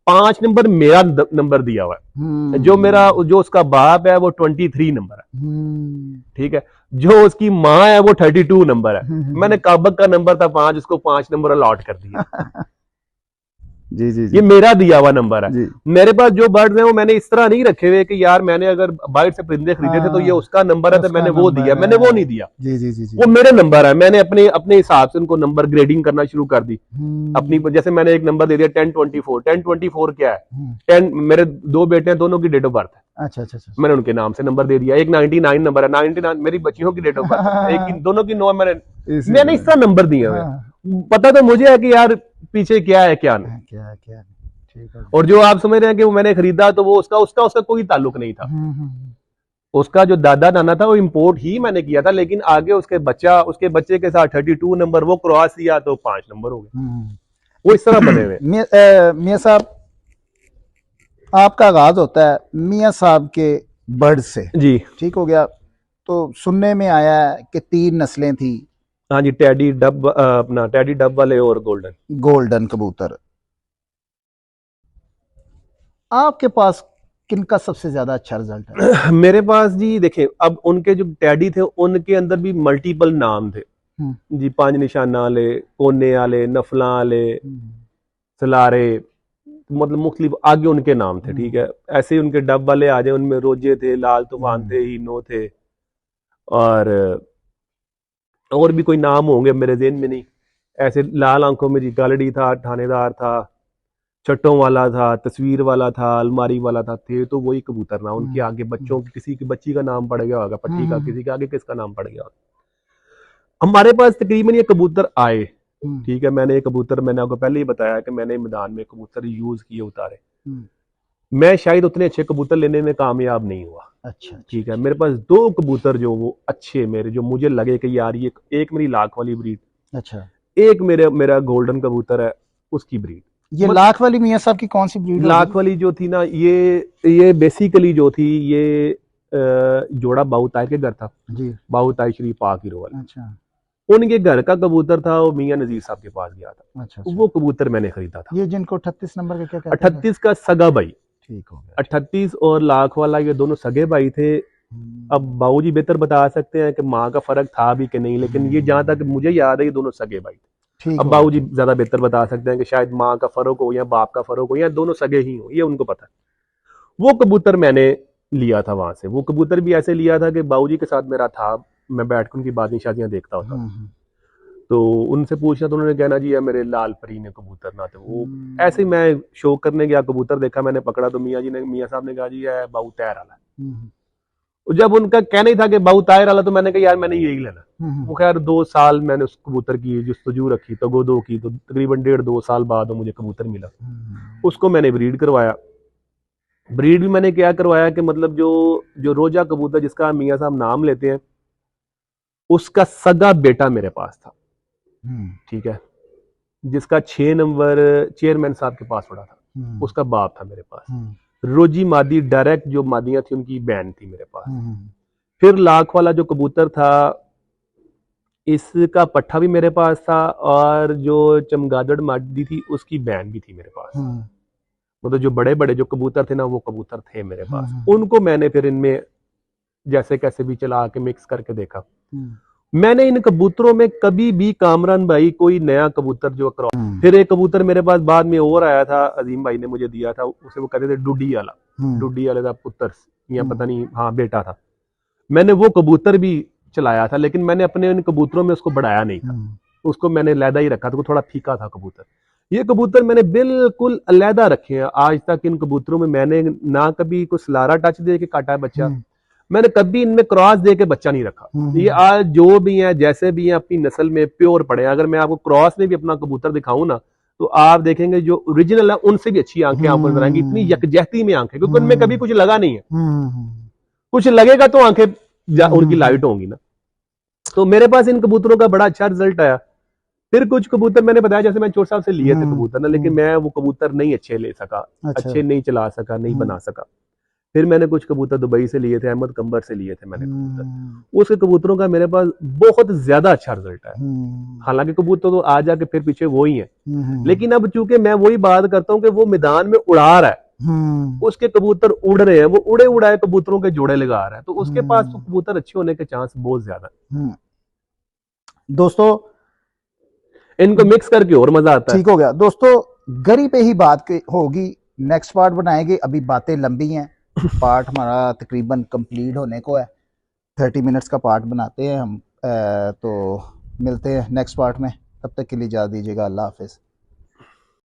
Speaker 2: 5 नंबर मेरा नंबर दिया हुआ है, जो उसका बाप है वो 23 नंबर है, ठीक है, जो उसकी माँ है वो 32 नंबर है। मैंने काबक का नंबर था 5, उसको 5 नंबर अलॉट कर दिया।
Speaker 1: जी जी जी।
Speaker 2: ये मेरा दिया हुआ नंबर है। मेरे पास जो बर्ड्स हैं वो मैंने इस तरह नहीं रखे हुए कि यार मैंने अगर बाहर से परिंदे खरीदे थे तो ये उसका नंबर है तो मैंने वो दिया, मैंने वो नहीं दिया।
Speaker 1: जी जी जी जी।
Speaker 2: वो मेरे नंबर है, मैंने अपने हिसाब से उनको नंबर ग्रेडिंग करना शुरू कर दी अपनी। जैसे मैंने एक नंबर दे दिया 1024। 1024 क्या है? 10 मेरे 2 बेटे हैं, दोनों की डेट ऑफ बर्थ है।
Speaker 1: अच्छा अच्छा अच्छा।
Speaker 2: मैंने उनके नाम से नंबर दे दिया। एक 99 नंबर है, 99 मेरी बच्चियों की डेट ऑफ बर्थ है, एक दोनों की 9 मैंने इस तरह नंबर दिए हुए। पता तो मुझे है कि यार पीछे क्या है क्या नहीं,
Speaker 1: क्या क्या। ठीक है।
Speaker 2: और जो आप समझ रहे हैं कि वो मैंने खरीदा तो वो उसका कोई ताल्लुक नहीं था। उसका जो दादा नाना था वो इंपोर्ट ही मैंने किया था, लेकिन आगे उसके बच्चे के साथ 32 नंबर वो क्रॉस किया तो 5 नंबर हो गए। वो इस तरह बने हुए।
Speaker 1: मियां साहब, आपका आगाज होता है मियां साहब के बर्ड से,
Speaker 2: जी
Speaker 1: ठीक हो गया। तो सुनने में आया है कि 3 नस्लें थी।
Speaker 2: हाँ जी, टैडी डब वाले और
Speaker 1: गोल्डन कबूतर। आपके पास किनका सबसे ज्यादा अच्छा रिजल्ट है?
Speaker 2: मेरे पास जी देखें, अब उनके जो टैडी थे उनके अंदर भी मल्टीपल नाम थे जी, 5 निशाना आले, कोने आले, नफला आले, सलारे, मतलब मुख्तलिफ आगे उनके नाम थे, ठीक है। ऐसे ही उनके डब वाले आ जाए, उनमें रोजे थे, लाल तूफान थे, हीनो थे, और भी कोई नाम होंगे मेरे ज़हन में नहीं। ऐसे लाल आंखों में जी गालड़ी था, थानेदार था, चट्टों वाला था, तस्वीर वाला था, अलमारी वाला था, थे तो वही कबूतर ना। उनके आगे बच्चों की, किसी की बच्ची का नाम पड़ गया होगा, पट्टी का, किसी के आगे किसका नाम पड़ गया होगा। हमारे पास तकरीबन ये कबूतर आए, ठीक है। मैंने आपको पहले ही बताया कि मैंने मैदान में कबूतर यूज किए, उतारे। मैं शायद उतने अच्छे कबूतर लेने में कामयाब नहीं हुआ,
Speaker 1: अच्छा अच्छा
Speaker 2: ठीक है, मेरे पास 2 कबूतर जो वो अच्छे मेरे, जो मुझे लगे कि यार ये एक मेरी लाख वाली ब्रीड,
Speaker 1: अच्छा।
Speaker 2: एक मेरा गोल्डन कबूतर है उसकी ब्रीड।
Speaker 1: ये
Speaker 2: मत
Speaker 1: लाख वाली मियाँ साहब की कौन सी ब्रीड होगी?
Speaker 2: लाख वाली जो थी ना, ये बेसिकली जो थी ये जोड़ा बाऊ ताहिर के घर था,
Speaker 1: जी।
Speaker 2: बाऊ ताहिर शरीफ पाक हीरो वाले,
Speaker 1: अच्छा
Speaker 2: उनके घर का कबूतर था, वो मियाँ नजीर साहब के पास गया था,
Speaker 1: अच्छा अच्छा।
Speaker 2: वो कबूतर मैंने खरीदा था।
Speaker 1: ये जिनको 38 नंबर का क्या कहते हैं?
Speaker 2: 38 का सगा भाई,
Speaker 1: ठीक हो गया।
Speaker 2: 38 और लाख वाला ये दोनों सगे भाई थे। अब बाबूजी बेहतर बता सकते हैं कि माँ का फर्क था भी कि नहीं, लेकिन ये जहां तक मुझे याद है ये दोनों सगे भाई थे।
Speaker 1: ठीक
Speaker 2: अब
Speaker 1: हो गया।
Speaker 2: बाबूजी ज्यादा बेहतर बता सकते हैं कि शायद माँ का फर्क हो या बाप का फर्क हो या दोनों सगे ही हो, ये उनको पता है। वो कबूतर मैंने लिया था वहां से। वो कबूतर भी ऐसे लिया था कि बाबूजी के साथ मेरा था, मैं बैठ कर उनकी बातें शादियां देखता होता था। तो उनसे पूछना तो उन्होंने कहना जी यार मेरे लाल परी ने कबूतर ना, थे वो ऐसे ही मैं शौक करने गया, कबूतर देखा मैंने, पकड़ा तो मियाँ साहब ने कहा जी है बाबू तैर वाला। और जब उनका कहना ही था कि बाबू तायर वाला, तो मैंने कहा यार मैंने यही लेना। वो खैर 2 साल मैंने उस कबूतर की जस्तजू रखी, तगोदो की, तो तकरीबन 1.5-2 साल बाद मुझे कबूतर मिला। उसको मैंने ब्रीड करवाया। ब्रीड भी मैंने क्या करवाया कि मतलब जो जो रोजा कबूतर जिसका मियाँ साहब नाम लेते हैं, उसका सगा बेटा मेरे पास था, ठीक है, जिसका 6 नंबर चेयरमैन साहब के पास पड़ा था, उसका बाप था मेरे पास। रोजी मादी डायरेक्ट जो मादियां थी उनकी बहन थी मेरे पास। फिर लाख वाला जो कबूतर था, इसका पट्ठा भी मेरे पास था, और जो चमगादड़ मादी थी उसकी बहन भी थी मेरे पास। मतलब जो बड़े बड़े जो कबूतर थे ना, वो कबूतर थे मेरे पास। उनको मैंने फिर इनमें जैसे कैसे भी चला के मिक्स करके देखा। मैंने इन कबूतरों में कभी भी कामरान भाई कोई नया कबूतर जो क्रॉस, फिर एक कबूतर मेरे पास बाद में और आया था, अजीम भाई ने मुझे दिया था, उसे वो कहते थे डुडी वाला, डुडी वाले का पुत्र या पता नहीं, हाँ बेटा था। मैंने वो कबूतर भी चलाया था, लेकिन मैंने अपने इन कबूतरों में उसको बढ़ाया नहीं था, उसको मैंने अलहदा ही रखा था, थोड़ा फीका था कबूतर। ये कबूतर मैंने बिल्कुल अलहदा रखे हैं आज तक। इन कबूतरों में मैंने ना कभी कोई सलारा टच दे के काटा है बच्चा, मैंने कभी इनमें क्रॉस दे के बच्चा नहीं रखा। ये आज जो भी है जैसे भी है अपनी नस्ल में प्योर पड़े हैं। अगर मैं आपको क्रॉस में भी अपना कबूतर दिखाऊं ना, तो आप देखेंगे जो ओरिजिनल है उनसे भी अच्छी आंखें आपको नजर आएंगी, इतनी यकजहती में आंखें, क्योंकि उनमें कभी कुछ लगा नहीं है। कुछ लगेगा तो आंखें उनकी लाइट होंगी ना। तो मेरे पास इन कबूतरों का बड़ा अच्छा रिजल्ट आया। फिर कुछ कबूतर मैंने बताया जैसे मैं चोर साहब से लिए थे कबूतर ना, लेकिन मैं वो कबूतर नहीं अच्छे ले सका, अच्छे नहीं चला सका, नहीं बना सका। फिर मैंने कुछ कबूतर दुबई से लिए थे, अहमद कंबर से लिए थे मैंने कबूतर। उसके कबूतरों का मेरे पास बहुत ज्यादा अच्छा रिजल्ट है। हालांकि कबूतर तो आ जाके फिर पीछे वो ही है, लेकिन अब चूंकि मैं वही बात करता हूँ कि वो मैदान में उड़ा रहा है, उसके कबूतर उड़ रहे हैं, वो उड़े उड़ाए कबूतरों के जोड़े लगा रहा है, तो उसके पास तो कबूतर अच्छे होने के चांस बहुत ज्यादा है।
Speaker 1: दोस्तों
Speaker 2: इनको मिक्स करके और मजा आता है।
Speaker 1: ठीक हो गया दोस्तों, गरी पे ही बात होगी, नेक्स्ट पार्ट बनाएंगे। अभी बातें लंबी हैं, पार्ट हमारा तकरीबन कंप्लीट होने को है, 30 मिनट्स का पार्ट बनाते हैं हम। तो मिलते हैं नेक्स्ट पार्ट में, तब तक के लिए इजाज़त दीजिएगा। अल्लाह हाफिज़।